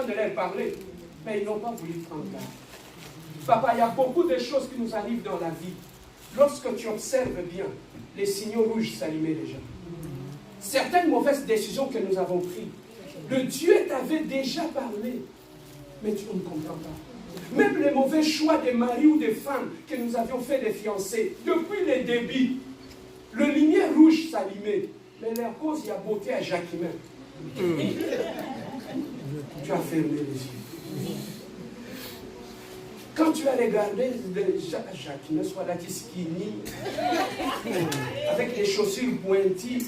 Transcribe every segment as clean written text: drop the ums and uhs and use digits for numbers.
de leur parler. Mais ils n'ont pas voulu prendre garde. Papa, il y a beaucoup de choses qui nous arrivent dans la vie. Lorsque tu observes bien, les signaux rouges s'allumaient déjà. Certaines mauvaises décisions que nous avons prises, le Dieu t'avait déjà parlé, mais tu ne comprends pas. Même les mauvais choix des maris ou des femmes que nous avions fait des fiancés, depuis les débuts, le lumière rouge s'allumait, mais leur cause, il y a beauté à Jacquemin. Tu as fermé les yeux. Quand tu as regardé Jacquemin, soit là qui skinny, avec les chaussures pointues,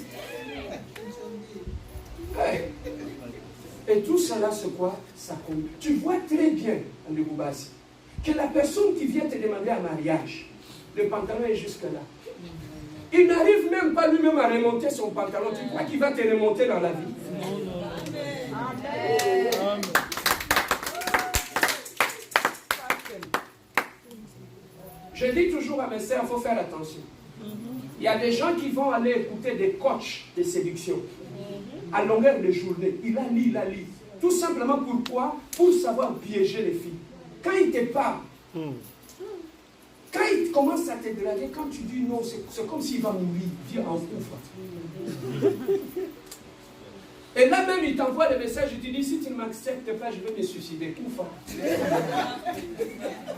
et tout cela, c'est quoi? Ça compte. Tu vois très bien, Andeboubassi, que la personne qui vient te demander un mariage, le pantalon est jusque là. Il n'arrive même pas lui-même à remonter son pantalon. Tu crois qu'il va te remonter dans la vie? Amen. Je dis toujours à mes sœurs, il faut faire attention. Il y a des gens qui vont aller écouter des coachs de séduction à longueur de journée. Il a lu. Tout simplement pourquoi? Pour savoir piéger les filles. Quand il te parle, quand il commence à te draguer, quand tu dis non, c'est comme s'il va mourir. Dieu en ouvre. Et là même, il t'envoie des messages, il te dit, si tu ne m'acceptes pas, je vais me suicider.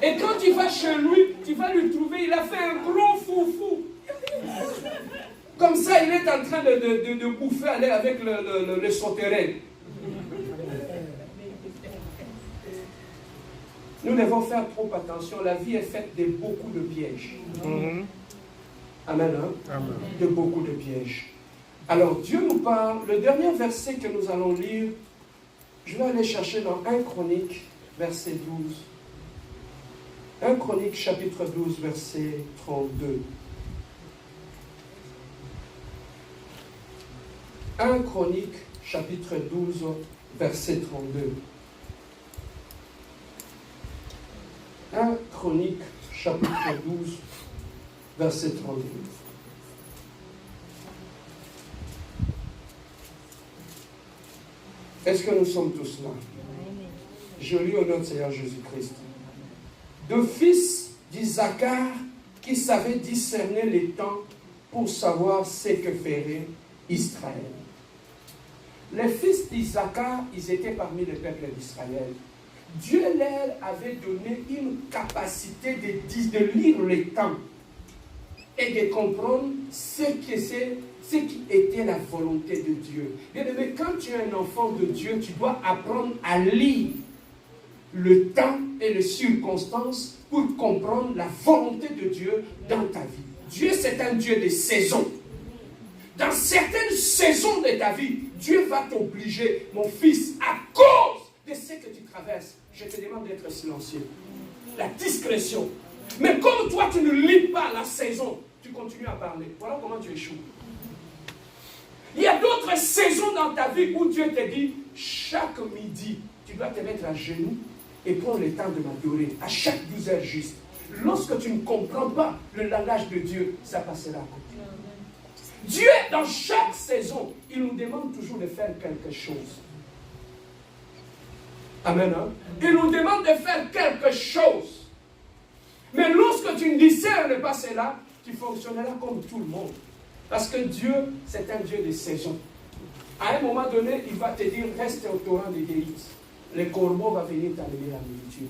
Et quand tu vas chez lui, tu vas lui trouver, il a fait un gros foufou. Comme ça, il est en train de bouffer avec le sauterelle. Nous devons faire trop attention. La vie est faite de beaucoup de pièges. Amen. Hein? Amen. De beaucoup de pièges. Alors, Dieu nous parle. Le dernier verset que nous allons lire, je vais aller chercher dans 1 Chronique, verset 12. 1 Chronique, chapitre 12, verset 32. 1 Chronique, chapitre 12, verset 32. 1 Chronique, chapitre 12, verset 32. Est-ce que nous sommes tous là? Je lis au nom de Seigneur Jésus-Christ. De fils d'Isaacar qui savait discerner les temps pour savoir ce que ferait Israël. Les fils d'Isaacar, ils étaient parmi le peuple d'Israël. Dieu leur avait donné une capacité de lire les temps et de comprendre ce qui était la volonté de Dieu. Bien-aimé, quand tu es un enfant de Dieu, tu dois apprendre à lire le temps et les circonstances pour comprendre la volonté de Dieu dans ta vie. Dieu, c'est un Dieu de saisons. Dans certaines saisons de ta vie, Dieu va t'obliger, mon fils, à cause de ce que tu traverses. Je te demande d'être silencieux. La discrétion. Mais comme toi, tu ne lis pas la saison, tu continues à parler. Voilà comment tu échoues. Il y a d'autres saisons dans ta vie où Dieu te dit, chaque midi, tu dois te mettre à genoux et prendre le temps de m'adorer. À chaque 12 heures juste. Lorsque tu ne comprends pas le langage de Dieu, ça passera à côté. Dieu, dans chaque saison, il nous demande toujours de faire quelque chose. Amen. Hein? Il nous demande de faire quelque chose. Mais lorsque tu ne discernes pas cela, tu fonctionneras comme tout le monde. Parce que Dieu, c'est un Dieu de saison. À un moment donné, il va te dire, reste au torrent de Guérite. Le corbeau va venir t'amener la nourriture.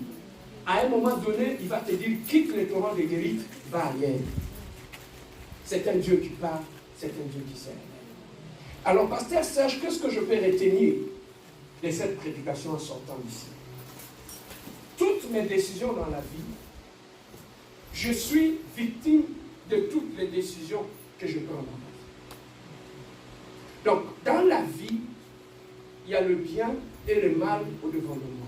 À un moment donné, il va te dire, quitte le torrent de Guérite, va ailleurs. C'est un Dieu qui parle, c'est un Dieu qui sert. Alors, pasteur Serge, qu'est-ce que je peux retenir de cette prédication en sortant d'ici? Toutes mes décisions dans la vie, je suis victime de toutes les décisions que je prends dans ma vie. Donc, dans la vie, il y a le bien et le mal au-devant de moi.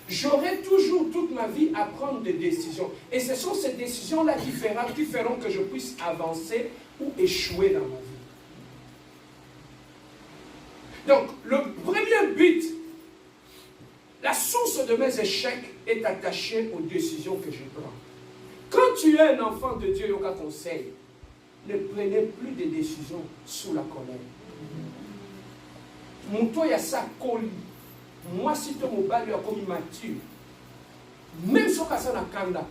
J'aurai toujours toute ma vie à prendre des décisions. Et ce sont ces décisions-là qui feront que je puisse avancer ou échouer dans ma vie. Donc, le premier but, la source de mes échecs est attachée aux décisions que je prends. Quand tu es un enfant de Dieu, il y aura conseil. Ne prenez plus de décisions sous la colère. Monto ya sa koli. Moi, si tu me bats, comme immature, même si on passe à Kanda,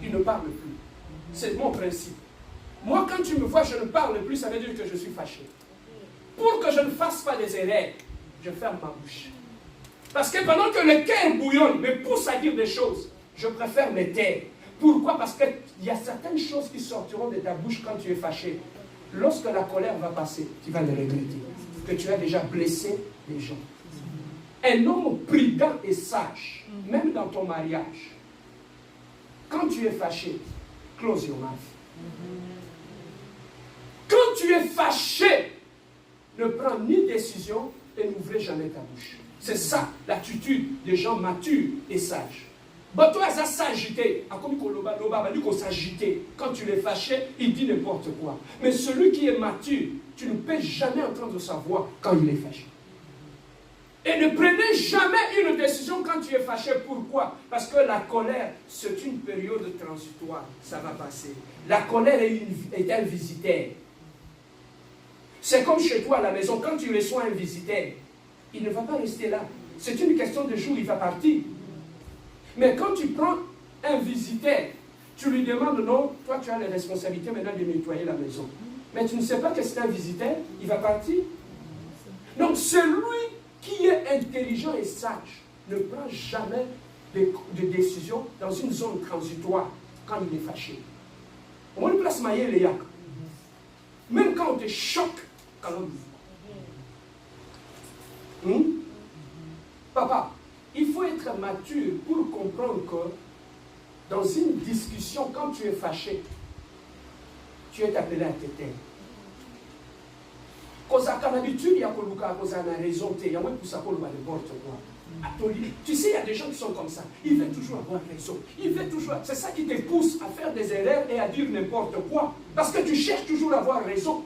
il ne parle plus. C'est mon principe. Moi, quand tu me vois, je ne parle plus, ça veut dire que je suis fâché. Pour que je ne fasse pas des erreurs, je ferme ma bouche. Parce que pendant que le cœur bouillonne, me pousse à dire des choses, je préfère me taire. Pourquoi? Parce qu'il y a certaines choses qui sortiront de ta bouche quand tu es fâché. Lorsque la colère va passer, tu vas les regretter. Que tu as déjà blessé les gens. Un homme prudent et sage, même dans ton mariage, quand tu es fâché, close your mouth. Quand tu es fâché, ne prends ni décision et n'ouvrez jamais ta bouche. C'est ça l'attitude des gens matures et sages. Bon, toi, ça s'agiter. Quand tu es fâché, il dit n'importe quoi. Mais celui qui est mature, tu ne peux jamais entendre sa voix quand il est fâché. Et ne prenez jamais une décision quand tu es fâché. Pourquoi? Parce que la colère, c'est une période transitoire. Ça va passer. La colère est un visiteur. C'est comme chez toi à la maison. Quand tu reçois un visiteur, il ne va pas rester là. C'est une question de jour, il va partir. Mais quand tu prends un visiteur, tu lui demandes, non, toi tu as les responsabilités maintenant de nettoyer la maison. Mais tu ne sais pas que c'est un visiteur, il va partir. Donc celui qui est intelligent et sage ne prend jamais de décision dans une zone transitoire quand il est fâché. On lui place mailler les yak. Même quand on te choque, quand on dit. Papa, il faut être mature pour comprendre que dans une discussion, quand tu es fâché, tu es appelé à te taire. Cause à l'habitude, il y a raison, il y a pour ça qu'on va n'importe quoi. Tu sais, il y a des gens qui sont comme ça. Ils veulent toujours avoir raison. Ils veulent toujours. C'est ça qui te pousse à faire des erreurs et à dire n'importe quoi. Parce que tu cherches toujours à avoir raison.